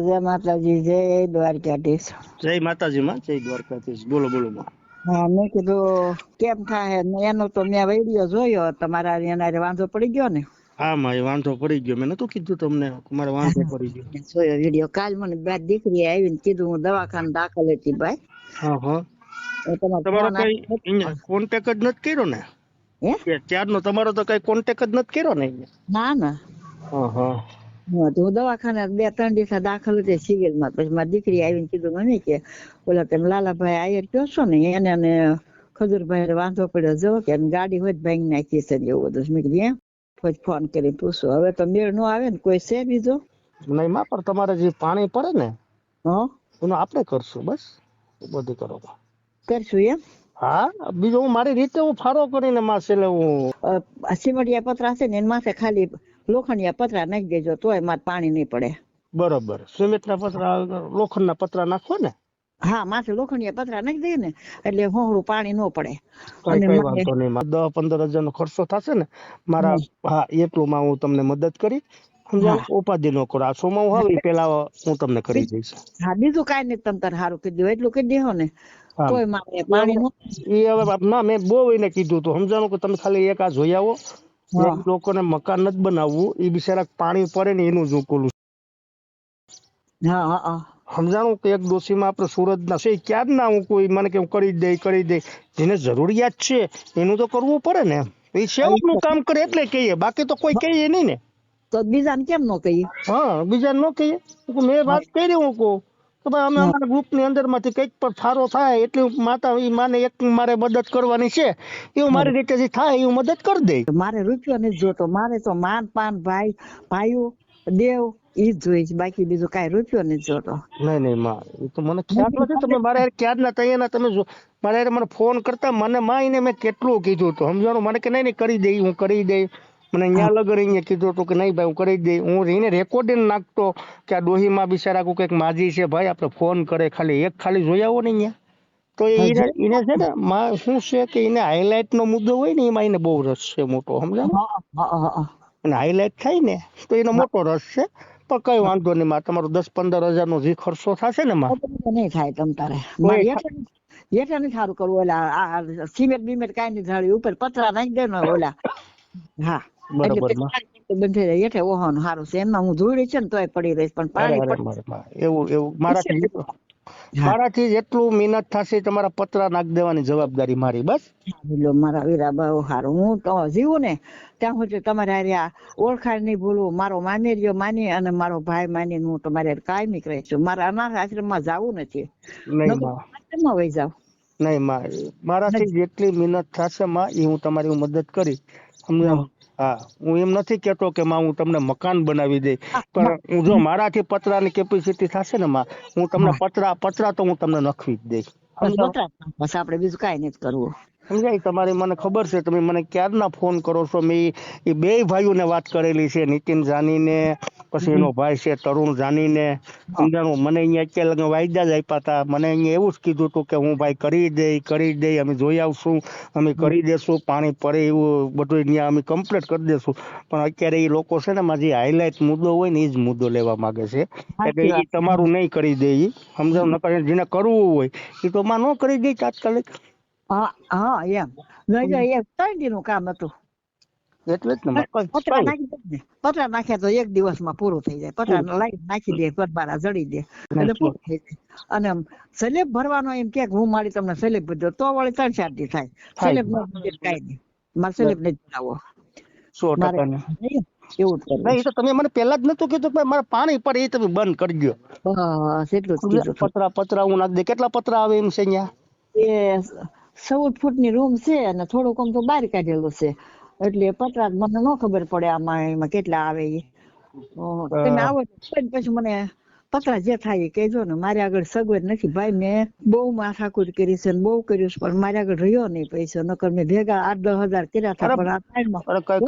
જય માતાજી, જય દ્વારકાધીશ. જય માતાજી માં, જય દ્વારકાધીશ. બોલો બોલો માં. હા, મેં કીધું કેમ થાય એનો તો મેં વિડીયો જોયો તમારા એના વાંધો પડી ગયો ને. હા માં, એ વાંધો પડી ગયો. મેં નતું કીધું તમને મારે વાંધો પડી ગયો. જોયો વિડીયો. કાલ મને બાદ દીકરી આવીને કીધું હું દવાખાને દાખલ હતી ભાઈ. હા હા. તમારો કઈ કોન્ટેક્ટ જ નથી કર્યો ને? હે? ત્યારનો તમારો તો કઈ કોન્ટેક્ટ જ નથી કર્યો ને? ના ના. હા હા. હું દવાખાને 2-3 દિવસ દાખલ હતી સિવિલમાં. પછી મારી દીકરી આવીને કીધું મને કે ઓલા તમે લાલાભાઈ આયર કહો છો ને એને અને ખજૂરભાઈ વાંધો પડ્યો જો કે ગાડી હોય ભાંગી નાખી છે એવું બધું. મેં કીધું એમ પછી ફોન કરી પૂછો. હવે તો મેળ નો આવે ને કોઈ છે બીજો? નહીં માં, પણ તમારે જે પાણી પડે ને એનું આપણે કરશું. બસ બધું કરો કરશું એમ. હા, બીજું હું મારી રીતે હું ફારો કરીને માં છેલ્લે હું સિમડિયા પતરા છે ને એની માથે ખાલી લોખંડિયા પતરા નાખી દેજો તોય મારે પાણી નહીં પડે. બરોબર. સિમેન્ટના પતરા, લોખંડના પતરા નાખો ને? હા, માથે લોખંડિયા પતરા નાખી દઈએ ને એટલે હોહળું પાણી ન પડે. કઈ વાંધો નહીં. 10-15 હજાર નો ખર્ચો થશે ને મારા. હા, એટલું હું તમને મદદ કરી. સમજાવ, ઉપાધિ નો કરો. આ સોમાં હું આવી પેલા હું તમને કરી દઈશ. હા, બીજું કઈ નહીં. તમે તાર સારું કરી દો એટલું કરી દેહો ને તોય મારે પાણી નો. એ હવે ના, મેં બહુ એને કીધું હતું સમજાણું કે તમે ખાલી એક આ જોઈ આવો. લોકોને મકાન નથી બનાવવું, એ બિચારા પાણી પડે ને એનું જોકોલું. સમજાણું કે એક ડોશીમાં આપણે સુરત ના છે ક્યાં ના હું કોઈ મને કે હું કરી દે જેને જરૂરિયાત છે એનું તો કરવું પડે ને. એ સેવક નું કામ કરે એટલે કહીએ, બાકી તો કોઈ કહીએ નહીં ને. તો બીજાને કેમ ન કહીએ? હા, બીજાને ન કહીએ. મેં વાત કરી હું કહું કે ભાઈ અમે અમારા ગ્રુપ ની અંદર માંથી કઈક પણ સારો થાય એટલે માતા એ માને એક મારે મદદ કરવાની છે એવું મારી રીતે જે થાય એવું મદદ કરી દે. મારે રૂપિયો નથી જોતો. મારે તો માન પાન ભાઈઓ દેવ ઈ જ જોઈ છે, બાકી બીજું કઈ રૂપિયો નથી જોતો. નહીં માં, એ તો મને ખ્યાલ નથી. તમે મારે ક્યારના તૈયાર તમે મારે મને ફોન કરતા મને માં એને મેં કેટલું કીધું હતું સમજાણું. મને કે નહીં કરી દઈ, હું કરી દઈ. મને અહીંયા લગર અહીંયા કીધું હતું કે નહીં ભાઈ હું કરી દઈ. હું એને રેકોર્ડિંગ નાખતો કે આ ડોહીમાં બિચારા કઈક માજી છે ભાઈ આપણે ફોન કરે ખાલી એક ખાલી જોઈ આવો ને અહીંયા. તો એને છે ને માં શું છે કે એને હાઇલાઇટ નો મુદ્દો હોય ને એમાં એને બહુ રસ છે મોટો સમજાણું. અને હાઇલાઇટ થાય ને તો એનો મોટો રસ છે. પણ કઈ વાંધો નહીં માં, તમારો 10-15 હજાર નો જે ખર્ચો થશે ને માં નહીં થાય. તમ તારે હેઠે નહીં સારું કરવું. ઓલા સિમેન્ટ બિમેન્ટ કઈ નહીં ઢાળી ઉપર પતરા નાખી દે ને ઓલા. હા બરોબર. બંધ થઈ જાય હેઠે ઓહન સારું છે. એમાં હું ધોળી છે ને તોય પડી રહીશ પણ પાણી એવું મારાથી જેટલું મહેનત થશે તમારા પતરા નાખી દેવાની જવાબદારી મારી. બસ મારા વીરા બહુ સારું. હું તો જીવું ને ત્યાં સુધી તમારે હારે ઓળખાણ નહીં ભૂલવું. મારો મામેરિયો માની અને મારો ભાઈ માની હું તમારે કાયમી રહી છું. મારા અનાથ આશ્રમમાં જવું નથી. આશ્રમમાં વહી જાવ. નહીં માં, મારાથી જેટલી મહેનત થશે માં એ હું તમારી મદદ કરી સમજાવ. હા, હું એમ નથી કેતો કે માં હું તમને મકાન બનાવી દઈ, પણ હું જો મારાથી પતરાની કેપેસિટી થશે ને માં હું તમને પતરા તો હું તમને નખવી જ દઈશ. બસ આપણે બીજું કઈ નથી કરવું. સમજાય? તમારી મને ખબર છે તમે મને ક્યારના ફોન કરો છો. મેં એ બે ભાઈઓને વાત કરેલી છે, નીતિન જાનીને પછી એનો ભાઈ છે તરુણ જાનીને. સમજાણું? મને અહીંયા અત્યારે વાયદા જ આપ્યા હતા. મને અહીંયા એવું જ કીધું હતું કે હું ભાઈ કરી દઈ અમે જોઈ આવશું, અમે કરી દેશું, પાણી પડે એવું બધું અહીંયા અમે કમ્પ્લીટ કરી દેશું. પણ અત્યારે એ લોકો છે ને માં જે હાઇલાઇટ મુદ્દો હોય ને એ જ મુદ્દો લેવા માંગે છે. એટલે એ તમારું નહીં કરી દે. એ સમજાવું નકર જેને કરવું હોય એ તો માં ન કરી દે તાત્કાલિક. હા એમ 3 દી કામ હતું એટલે જ ને. પતરા નાખ્યા તો એક દિવસમાં પૂરું થઈ જાય. પતરા લાઈટ નાખી દે, પરબારા જડી દે એટલે પૂરું થઈ જાય. અને સ્લેબ ભરવાનો એમ કે હું મારી તમને સ્લેબ ભરજો તો વળી 3-4 દી થાય. સ્લેબ નો કઈ નહીં, મારે સ્લેબ નહીં ભરાવો. 100% એવું નહીં તો તમે મને પેલા જ નતું કીધું કે મારે પાણી પડે એ તમે બંધ કરી દો. બસ એટલું જ કીધું. પતરા હું નાખી દે. કેટલા પતરા આવે એમ છે અહીંયા? એ 14 ફૂટની રૂમ છે અને થોડુંક આમ તો બહાર કાઢેલું છે એટલે પતરા મને ન ખબર પડે એમાં કેટલા આવે. તમે આવો પછી મને પતરા જે થાય એ કહેજો ને. મારી આગળ સગવડ નથી ભાઈ. મેં બહુ માથાકૂટ કરી છે ને બહુ કર્યું છે પણ મારી આગળ રહ્યો નહીં પૈસા. નકર મેં ભેગા 8-10 હજાર કર્યા હતા પણ આ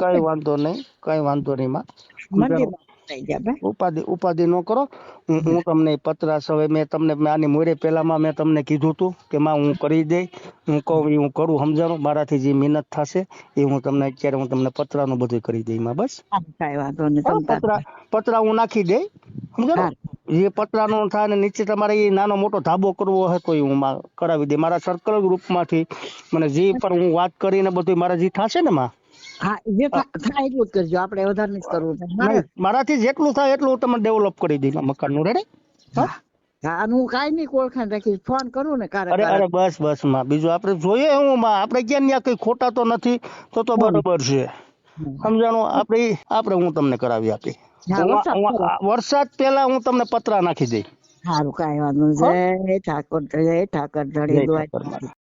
કઈ વાંધો નહીં, કઈ વાંધો નહીં માં. થઈ ગયા ભાઈ. ઉપાધિ ન કરો. હું તમને પત્રા હવે મેં તમને આની મોરે પહેલામાં મેં તમને કીધું હતું કે માં હું કરી દઈ, હું કહું એ હું કરું, સમજાણું. મારાથી જે મહેનત થશે એ હું તમને અત્યારે હું તમને પતરાનું બધું કરી દઈ માં. બસ કાંઈ વાંધો નહીં. તમ પતરા હું નાખી દઈ, સમજાણું. જે પતરાનો થાય ને નીચે તમારે એ નાનો મોટો ધાબો કરવો હોય તો એ હું કરાવી દઈ. મારા સર્કલ ગ્રુપમાંથી મને જે પણ હું વાત કરીને બધું મારા જે થશે ને માં, હા જે થાય એટલું જ કરજો, આપણે વધારે નથી કરવું. મારાથી જેટલું થાય એટલું હું તમને ડેવલપ કરી દઈ મકાનનું. રેડી? હા હું કાંઈ નહીં ઓળખાણ રાખી ફોન કરું ને અરે અરે બસ માં બીજું આપણે જોઈએ હું માં, આપણે ક્યાં ત્યાં કઈ ખોટા તો નથી તો બરોબર છે, સમજાણું. આપણે હું તમને કરાવી આપી. વરસાદ પહેલા હું તમને પતરા નાખી દઈ. સારું કાંઈ વાંધો નહીં. જય ઠાકોર, જય ઠાકોર.